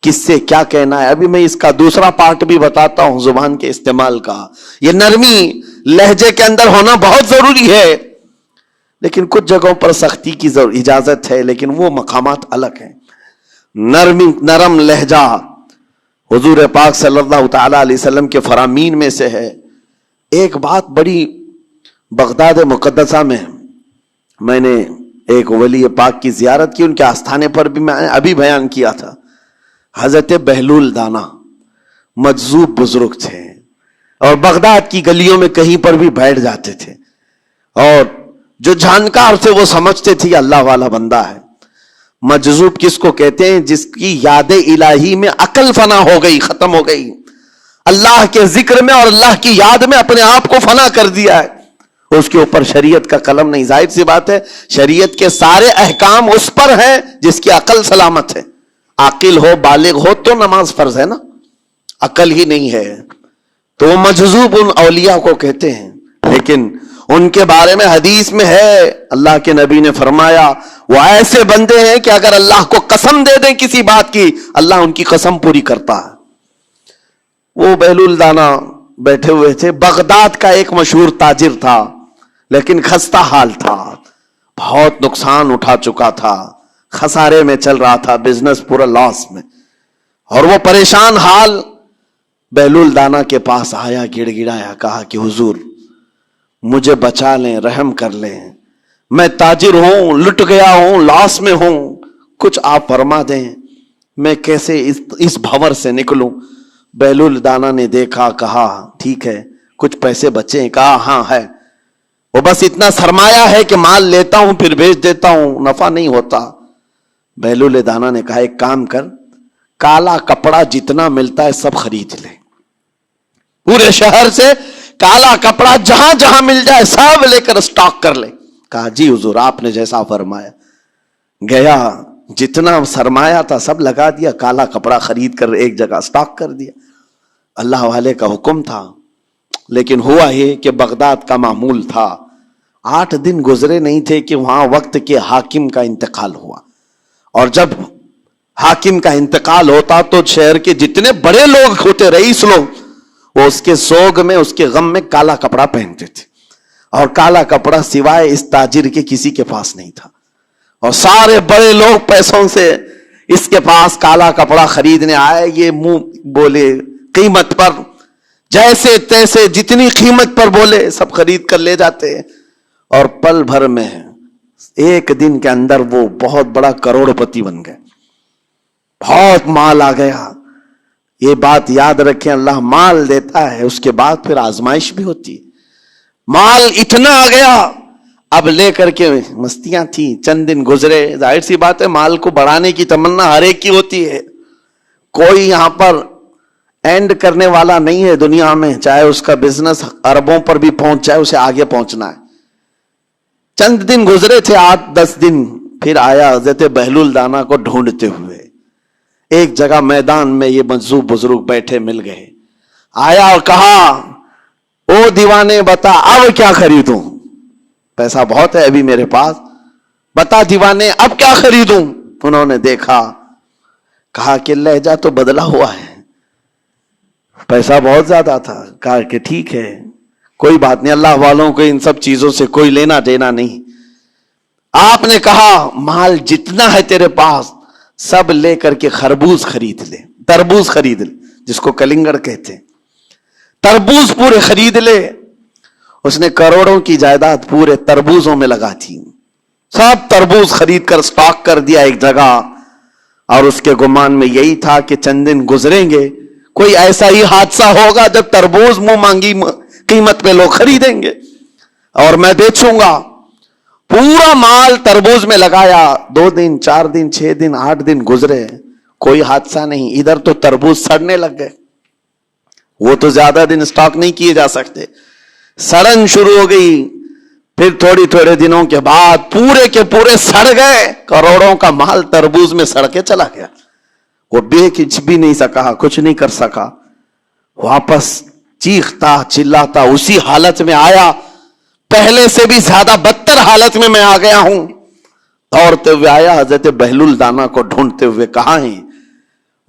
کس سے کیا کہنا ہے. ابھی میں اس کا دوسرا پارٹ بھی بتاتا ہوں زبان کے استعمال کا. یہ نرمی لہجے کے اندر ہونا بہت ضروری ہے, لیکن کچھ جگہوں پر سختی کی اجازت ہے, لیکن وہ مقامات الگ ہیں. نرم لہجہ حضور پاک صلی اللہ تعالی علیہ وسلم کے فرامین میں سے ہے. ایک بات بڑی بغداد مقدسہ میں نے ایک ولی پاک کی زیارت کی, ان کے آستانے پر بھی میں ابھی بیان کیا تھا. حضرت بہلول دانا مجذوب بزرگ تھے, اور بغداد کی گلیوں میں کہیں پر بھی بیٹھ جاتے تھے, اور جو جانکار تھے وہ سمجھتے تھے اللہ والا بندہ ہے. مجذوب کس کو کہتے ہیں؟ جس کی یاد الہی میں عقل فنا ہو گئی, ختم ہو گئی. اللہ کے ذکر میں اور اللہ کی یاد میں اپنے آپ کو فنا کر دیا ہے. اس کے اوپر شریعت کا قلم نہیں. ظاہر سی بات ہے شریعت کے سارے احکام اس پر ہیں جس کی عقل سلامت ہے. عاقل ہو, بالغ ہو تو نماز فرض ہے نا, عقل ہی نہیں ہے تو وہ مجذوب ان اولیاء کو کہتے ہیں. لیکن ان کے بارے میں حدیث میں ہے, اللہ کے نبی نے فرمایا وہ ایسے بندے ہیں کہ اگر اللہ کو قسم دے دیں کسی بات کی, اللہ ان کی قسم پوری کرتا ہے. وہ بہلول دانا بیٹھے ہوئے تھے. بغداد کا ایک مشہور تاجر تھا, لیکن خستہ حال تھا, بہت نقصان اٹھا چکا تھا, خسارے میں چل رہا تھا, بزنس پورا لاس میں, اور وہ پریشان حال بہلول دانا کے پاس آیا, گڑ گڑایا, کہا کہ حضور مجھے بچا لیں, رحم کر لیں, میں تاجر ہوں, لٹ گیا ہوں, لاس میں ہوں, کچھ آپ فرما دیں, میں کیسے اس بھور سے نکلوں. بہلول دانا نے دیکھا, کہا ٹھیک ہے کچھ پیسے بچے ہیں؟ کہا ہاں ہے, وہ بس اتنا سرمایہ ہے کہ مال لیتا ہوں پھر بیچ دیتا ہوں, نفع نہیں ہوتا. بہلول دانا نے کہا ایک کام کر, کالا کپڑا جتنا ملتا ہے سب خرید لے, پورے شہر سے کالا کپڑا جہاں جہاں مل جائے سب لے کر اسٹاک کر لے. کہا جی حضور آپ نے جیسا فرمایا. گیا, جتنا سرمایہ تھا سب لگا دیا, کالا کپڑا خرید کر ایک جگہ اسٹاک کر دیا. اللہ والے کا حکم تھا. لیکن ہوا یہ کہ بغداد کا معمول تھا, 8 دن گزرے نہیں تھے کہ وہاں وقت کے حاکم کا انتقال ہوا, اور جب حاکم کا انتقال ہوتا تو شہر کے جتنے بڑے لوگ ہوتے, رئیس لوگ, وہ اس کے سوگ میں, اس کے غم میں کالا کپڑا پہنتے تھے, اور کالا کپڑا سوائے اس تاجر کے کسی کے پاس نہیں تھا. اور سارے بڑے لوگ پیسوں سے اس کے پاس کالا کپڑا خریدنے آئے. یہ منہ بولے قیمت پر, جیسے تیسے جتنی قیمت پر بولے سب خرید کر لے جاتے, اور پل بھر میں ایک دن کے اندر وہ بہت بڑا کروڑ پتی بن گئے, بہت مال آ گیا. یہ بات یاد رکھیں, اللہ مال دیتا ہے, اس کے بعد پھر آزمائش بھی ہوتی ہے. مال اتنا آ گیا, اب لے کر کے مستیاں تھیں, چند دن گزرے. ظاہر سی بات ہے مال کو بڑھانے کی تمنا ہر ایک کی ہوتی ہے, کوئی یہاں پر اینڈ کرنے والا نہیں ہے دنیا میں, چاہے اس کا بزنس اربوں پر بھی پہنچ جائے, اسے آگے پہنچنا ہے. چند دن گزرے تھے, 8-10 دن, پھر آیا حضرت بہلول دانا کو ڈھونڈتے ہوئے. ایک جگہ میدان میں یہ مجذوب بزرگ بیٹھے مل گئے. آیا اور کہا او دیوانے بتا اب کیا خریدوں, پیسہ بہت ہے ابھی میرے پاس, بتا دیوانے اب کیا خریدوں. انہوں نے دیکھا, کہا کہ لہجہ تو بدلا ہوا ہے, پیسہ بہت زیادہ تھا. کہا کہ ٹھیک ہے کوئی بات نہیں, اللہ والوں کو ان سب چیزوں سے کوئی لینا دینا نہیں. آپ نے کہا مال جتنا ہے تیرے پاس سب لے کر کے خربوز خرید لے, تربوز خرید لے, جس کو کلنگڑ کہتے ہیں, تربوز پورے خرید لے. اس نے کروڑوں کی جائیداد پورے تربوزوں میں لگا تھی, سب تربوز خرید کر سٹاک کر دیا ایک جگہ. اور اس کے گمان میں یہی تھا کہ چند دن گزریں گے, کوئی ایسا ہی حادثہ ہوگا جب تربوز منہ مانگی قیمت پہ لوگ خریدیں گے اور میں بیچوں گا. پورا مال تربوز میں لگایا, 2 دن 4 دن 6 دن 8 دن گزرے, کوئی حادثہ نہیں. ادھر تو تربوز سڑنے لگ گئے, وہ تو زیادہ دن سٹاک نہیں کیے جا سکتے, سڑن شروع ہو گئی. پھر تھوڑے دنوں کے بعد پورے کے پورے سڑ گئے, کروڑوں کا مال تربوز میں سڑ کے چلا گیا. وہ کچھ بھی نہیں سکا, کچھ نہیں کر سکا, واپس چیختا چلاتا اسی حالت میں آیا, پہلے سے بھی زیادہ بدتر حالت میں آ گیا ہوں. دوڑتے ہوئے آیا, حضرت بہلول دانا کو ڈھونڈتے ہوئے. کہاں ہیں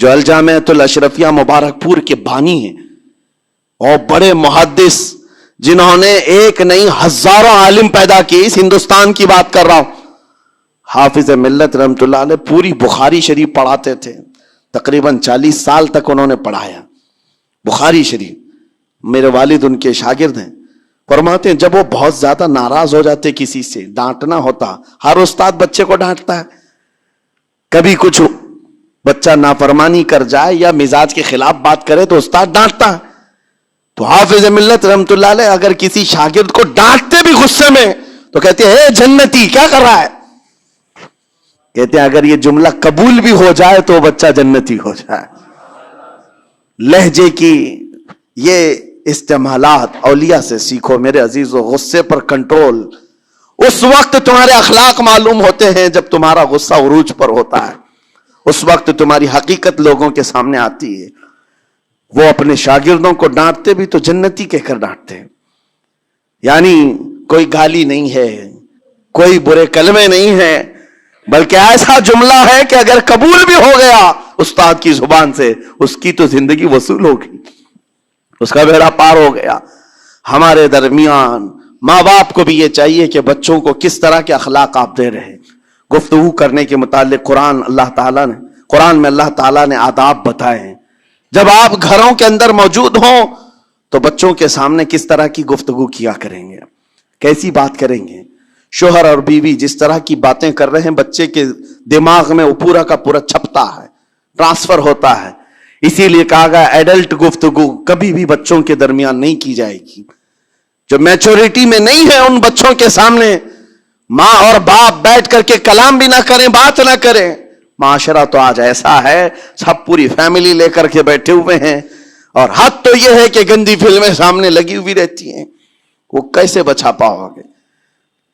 جو الجامعۃ الاشرفیہ مبارک پور کے بانی ہیں اور بڑے محدث جنہوں نے ایک نہیں ہزاروں عالم پیدا کی، اس ہندوستان کی بات کر رہا ہوں، حافظ ملت رحمت اللہ علیہ پوری بخاری شریف پڑھاتے تھے، تقریباً 40 سال تک انہوں نے پڑھایا بخاری شریف. میرے والد ان کے شاگرد ہیں. فرماتے ہیں جب وہ بہت زیادہ ناراض ہو جاتے کسی سے، ڈانٹنا ہوتا، ہر استاد بچے کو ڈانٹتا ہے، کبھی کچھ بچہ نافرمانی کر جائے یا مزاج کے خلاف بات کرے تو استاد ڈانٹتا ہے. تو حافظ ملت رحمت اللہ علیہ اگر کسی شاگرد کو ڈانٹتے بھی غصے میں تو کہتے ہیں اے جنتی کیا کر رہا ہے. کہتے ہیں اگر یہ جملہ قبول بھی ہو جائے تو بچہ جنتی ہو جائے. لہجے کی یہ استعمالات اولیاء سے سیکھو میرے عزیزو. غصے پر کنٹرول اس وقت تمہارے اخلاق معلوم ہوتے ہیں جب تمہارا غصہ عروج پر ہوتا ہے، اس وقت تمہاری حقیقت لوگوں کے سامنے آتی ہے. وہ اپنے شاگردوں کو ڈانٹتے بھی تو جنتی کہہ کر ڈانٹتے ہیں، یعنی کوئی گالی نہیں ہے، کوئی برے کلمے نہیں ہے، بلکہ ایسا جملہ ہے کہ اگر قبول بھی ہو گیا استاد کی زبان سے اس کی تو زندگی وصول ہوگی، اس کا بیڑا پار ہو گیا. ہمارے درمیان ماں باپ کو بھی یہ چاہیے کہ بچوں کو کس طرح کے اخلاق آپ دے رہے. گفتگو کرنے کے متعلق قرآن میں اللہ تعالیٰ نے آداب بتائے ہیں. جب آپ گھروں کے اندر موجود ہوں تو بچوں کے سامنے کس طرح کی گفتگو کیا کریں گے، کیسی بات کریں گے. شوہر اور بیوی جس طرح کی باتیں کر رہے ہیں بچے کے دماغ میں وہ پورا کا پورا چھپتا ہے، ٹرانسفر ہوتا ہے. اسی لیے کہا گیا ایڈلٹ گفتگو کبھی بھی بچوں کے درمیان نہیں کی جائے گی. جو میچورٹی میں نہیں ہے ان بچوں کے سامنے ماں اور باپ بیٹھ کر کے کلام بھی نہ کریں، بات نہ کریں. معاشرہ تو آج ایسا ہے سب پوری فیملی لے کر کے بیٹھے ہوئے ہیں، اور حد تو یہ ہے کہ گندی فلمیں سامنے لگی ہوئی رہتی ہیں. وہ کیسے بچا پاؤ گے؟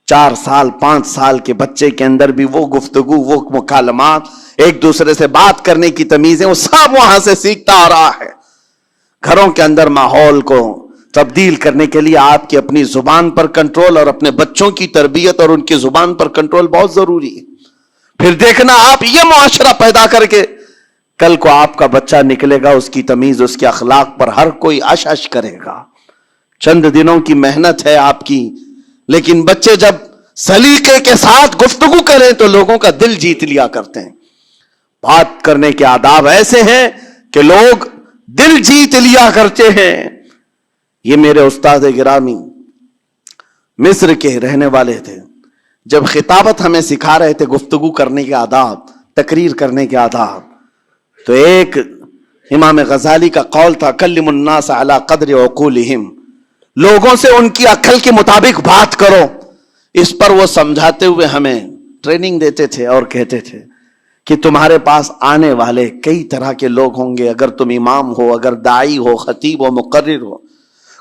4 سال 5 سال کے بچے کے اندر بھی وہ گفتگو، وہ مکالمات، ایک دوسرے سے بات کرنے کی تمیزیں، وہ سب وہاں سے سیکھتا آ رہا ہے. گھروں کے اندر ماحول کو تبدیل کرنے کے لیے آپ کی اپنی زبان پر کنٹرول اور اپنے بچوں کی تربیت اور ان کی زبان پر کنٹرول بہت ضروری ہے. پھر دیکھنا آپ یہ معاشرہ پیدا کر کے کل کو آپ کا بچہ نکلے گا، اس کی تمیز، اس کے اخلاق پر ہر کوئی اش اش کرے گا. چند دنوں کی محنت ہے آپ کی، لیکن بچے جب سلیقے کے ساتھ گفتگو کریں تو لوگوں کا دل جیت لیا کرتے ہیں. بات کرنے کے آداب ایسے ہیں کہ لوگ دل جیت لیا کرتے ہیں. یہ میرے استاد گرامی مصر کے رہنے والے تھے. جب خطابت ہمیں سکھا رہے تھے گفتگو کرنے کے آداب، تقریر کرنے کے آداب، تو ایک امام غزالی کا قول تھا کلم الناس علی قدر عقولہم، لوگوں سے ان کی عقل کے مطابق بات کرو. اس پر وہ سمجھاتے ہوئے ہمیں ٹریننگ دیتے تھے اور کہتے تھے کہ تمہارے پاس آنے والے کئی طرح کے لوگ ہوں گے. اگر تم امام ہو، اگر داعی ہو، خطیب ہو، مقرر ہو،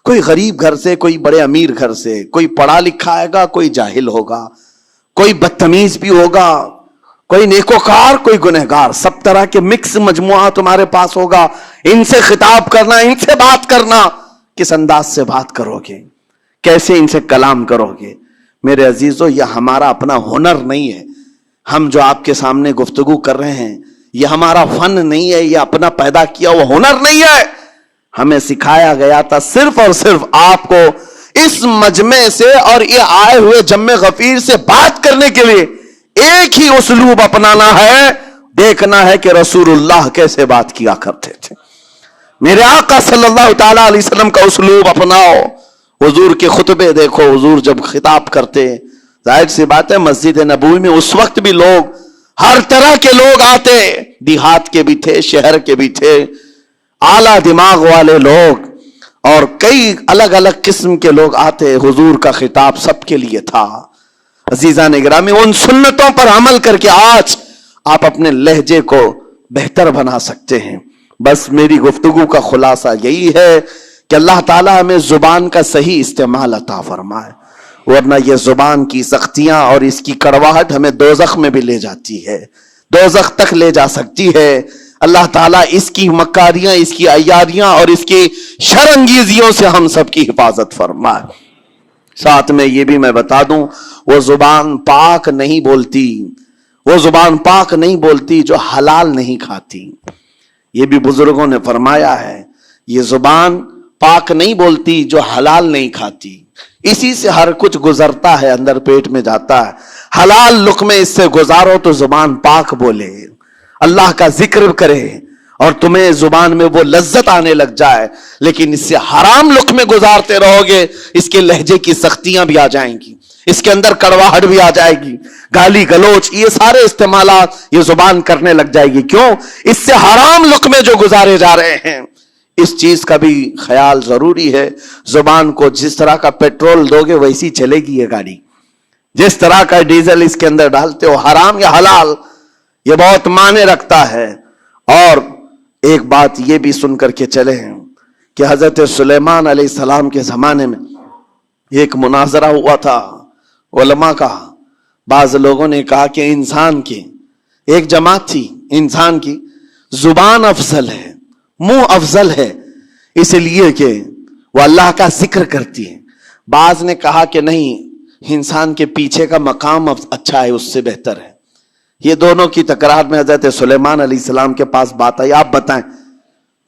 کوئی غریب گھر سے، کوئی بڑے امیر گھر سے، کوئی پڑھا لکھا آئے گا، کوئی جاہل ہوگا، کوئی بدتمیز بھی ہوگا، کوئی نیکوکار، کوئی گنہگار، سب طرح کے مکس مجموعہ تمہارے پاس ہوگا. ان سے خطاب کرنا، ان سے بات کرنا، کس انداز سے بات کرو گے، کیسے ان سے کلام کرو گے. میرے عزیزو یہ ہمارا اپنا ہنر نہیں ہے. ہم جو آپ کے سامنے گفتگو کر رہے ہیں یہ ہمارا فن نہیں ہے، یہ اپنا پیدا کیا وہ ہنر نہیں ہے. ہمیں سکھایا گیا تھا صرف اور صرف آپ کو اس مجمع سے اور یہ آئے ہوئے جمع غفیر سے بات کرنے کے لیے ایک ہی اسلوب اپنانا ہے. دیکھنا ہے کہ رسول اللہ کیسے بات کیا کرتے تھے. میرے آقا صلی اللہ تعالی علیہ وسلم کا اسلوب اپناؤ. حضور کے خطبے دیکھو، حضور جب خطاب کرتے، ظاہر سی بات ہے مسجد نبوی میں اس وقت بھی لوگ، ہر طرح کے لوگ آتے، دیہات کے بھی تھے، شہر کے بھی تھے، اعلیٰ دماغ والے لوگ اور کئی الگ الگ قسم کے لوگ آتے. حضور کا خطاب سب کے لیے تھا. عزیزان گرامی، ان سنتوں پر عمل کر کے آج آپ اپنے لہجے کو بہتر بنا سکتے ہیں. بس میری گفتگو کا خلاصہ یہی ہے کہ اللہ تعالیٰ ہمیں زبان کا صحیح استعمال عطا فرمائے، ورنہ یہ زبان کی سختیاں اور اس کی کڑواہٹ ہمیں دوزخ میں بھی لے جاتی ہے، دوزخ تک لے جا سکتی ہے. اللہ تعالیٰ اس کی مکاریاں، اس کی عیاریاں اور اس کی شرانگیزیوں سے ہم سب کی حفاظت فرمائے. ساتھ میں یہ بھی میں بتا دوں، وہ زبان پاک نہیں بولتی، وہ زبان پاک نہیں بولتی جو حلال نہیں کھاتی. یہ بھی بزرگوں نے فرمایا ہے یہ زبان پاک نہیں بولتی جو حلال نہیں کھاتی، اسی سے ہر کچھ گزرتا ہے، اندر پیٹ میں جاتا ہے۔ حلال لقمے اس سے گزارو تو زبان پاک بولے، اللہ کا ذکر کرے اور تمہیں زبان میں وہ لذت آنے لگ جائے، لیکن اس سے حرام لقمے گزارتے رہو گے، اس کے لہجے کی سختیاں بھی آ جائیں گی، اس کے اندر کڑواہٹ بھی آ جائے گی، گالی گلوچ یہ سارے استعمالات یہ زبان کرنے لگ جائے گی۔ کیوں؟ اس سے حرام لقمے جو گزارے جا رہے ہیں۔ اس چیز کا بھی خیال ضروری ہے۔ زبان کو جس طرح کا پیٹرول دو گے ویسی چلے گی یہ گاڑی، جس طرح کا ڈیزل اس کے اندر ڈالتے ہو، حرام یا حلال، یہ بہت معنی رکھتا ہے۔ اور ایک بات یہ بھی سن کر کے چلے ہیں کہ حضرت سلیمان علیہ السلام کے زمانے میں ایک مناظرہ ہوا تھا علماء کا۔ بعض لوگوں نے کہا کہ انسان کی ایک جماعت تھی، انسان کی زبان افضل ہے، منہ افضل ہے، اس لیے کہ وہ اللہ کا ذکر کرتی ہے۔ بعض نے کہا کہ نہیں، انسان کے پیچھے کا مقام اچھا ہے، اس سے بہتر ہے۔ یہ دونوں کی تکرار میں حضرت سلیمان علیہ السلام کے پاس بات آئی، آپ بتائیں۔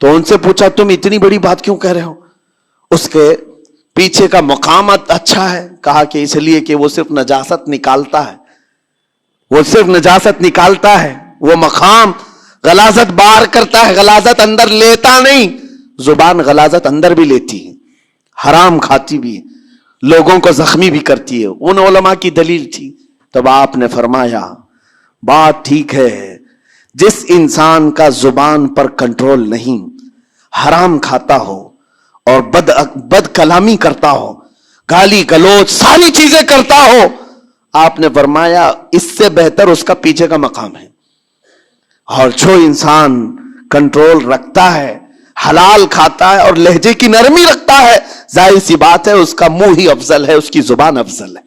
تو ان سے پوچھا تم اتنی بڑی بات کیوں کہہ رہے ہو؟ اس کے پیچھے کا مقام اچھا ہے۔ کہا کہ اس لیے کہ وہ صرف نجاست نکالتا ہے، وہ صرف نجاست نکالتا ہے، وہ مقام غلاظت باہر کرتا ہے، غلاظت اندر لیتا نہیں۔ زبان غلاظت اندر بھی لیتی ہے، حرام کھاتی بھی ہے، لوگوں کو زخمی بھی کرتی ہے۔ ان علماء کی دلیل تھی۔ تب آپ نے فرمایا بات ٹھیک ہے، جس انسان کا زبان پر کنٹرول نہیں، حرام کھاتا ہو اور بد کلامی کرتا ہو، گالی گلوچ ساری چیزیں کرتا ہو، آپ نے فرمایا اس سے بہتر اس کا پیچھے کا مقام ہے۔ اور جو انسان کنٹرول رکھتا ہے، حلال کھاتا ہے اور لہجے کی نرمی رکھتا ہے، ظاہر سی بات ہے اس کا منہ ہی افضل ہے، اس کی زبان افضل ہے۔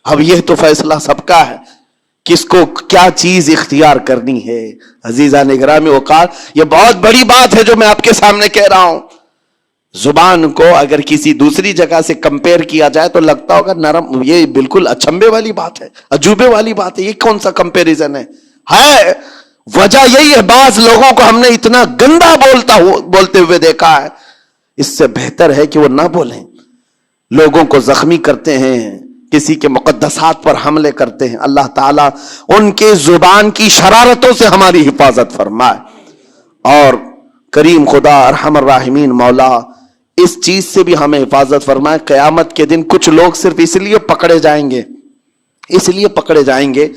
اب یہ تو فیصلہ سب کا ہے، کس کو کیا چیز اختیار کرنی ہے۔ عزیزان گرامی اوقات، یہ بہت بڑی بات ہے جو میں آپ کے سامنے کہہ رہا ہوں۔ زبان کو اگر کسی دوسری جگہ سے کمپیئر کیا جائے تو لگتا ہوگا نرم، یہ بالکل اچنبے والی بات ہے، عجوبے والی بات ہے، یہ کون سا کمپیریزن ہے؟ وجہ یہی ہے، بعض لوگوں کو ہم نے اتنا گندا بولتے ہوئے دیکھا ہے، اس سے بہتر ہے کہ وہ نہ بولیں۔ لوگوں کو زخمی کرتے ہیں، کسی کے مقدسات پر حملے کرتے ہیں۔ اللہ تعالیٰ ان کے زبان کی شرارتوں سے ہماری حفاظت فرمائے، اور کریم خدا ارحم الراحمین مولا اس چیز سے بھی ہمیں حفاظت فرمائے۔ قیامت کے دن کچھ لوگ صرف اس لیے پکڑے جائیں گے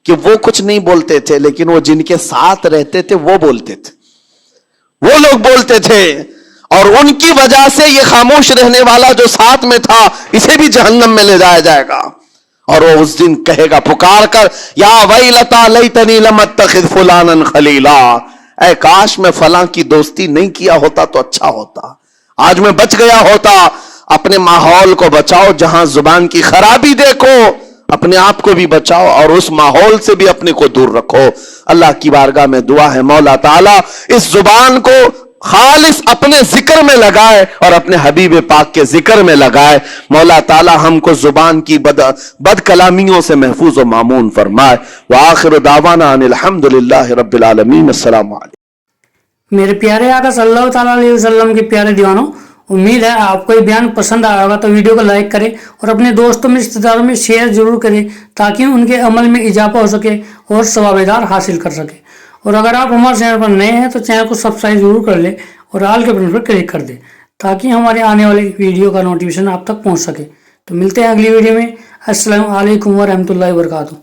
کہ وہ کچھ نہیں بولتے تھے، لیکن وہ جن کے ساتھ رہتے تھے وہ بولتے تھے، وہ لوگ بولتے تھے، اور ان کی وجہ سے یہ خاموش رہنے والا جو ساتھ میں تھا اسے بھی جہنم میں لے جایا جائے گا۔ اور وہ اس دن کہے گا پکار کر، یا ویلتا لیتنی لم اتخذ فلانا خلیلا، اے کاش میں فلاں کی دوستی نہیں کیا ہوتا تو اچھا ہوتا، آج میں بچ گیا ہوتا۔ اپنے ماحول کو بچاؤ، جہاں زبان کی خرابی دیکھو اپنے آپ کو بھی بچاؤ، اور اس ماحول سے بھی اپنے کو دور رکھو۔ اللہ کی بارگاہ میں دعا ہے مولا تعالیٰ اس زبان کو خالص اپنے ذکر میں لگائے اور اپنے حبیب پاک کے ذکر میں لگائے۔ مولا تعالیٰ ہم کو زبان کی بد کلامیوں سے محفوظ و مامون فرمائے۔ وآخر دعوانا ان الحمدللہ رب العالمین۔ السلام علیکم۔ میرے پیارے آقا صلی اللہ تعالیٰ علیہ وسلم کے پیارے دیوانوں، امید ہے آپ کو یہ بیان پسند آیا ہوگا، تو ویڈیو کو لائک کریں اور اپنے دوستوں میں رشتہ داروں میں شیئر ضرور کریں تاکہ ان کے عمل میں اضافہ ہو سکے اور ثواب دار حاصل کر سکے۔ اور اگر آپ ہمارے چینل پر نئے ہیں تو چینل کو سبسکرائب ضرور کر لیں اور آل کے بٹن پر کلک کر دیں تاکہ ہمارے آنے والی ویڈیو کا نوٹیفیکیشن آپ تک پہنچ سکے۔ تو ملتے ہیں اگلی ویڈیو میں۔ السلام علیکم ورحمۃ اللہ وبرکاتہ۔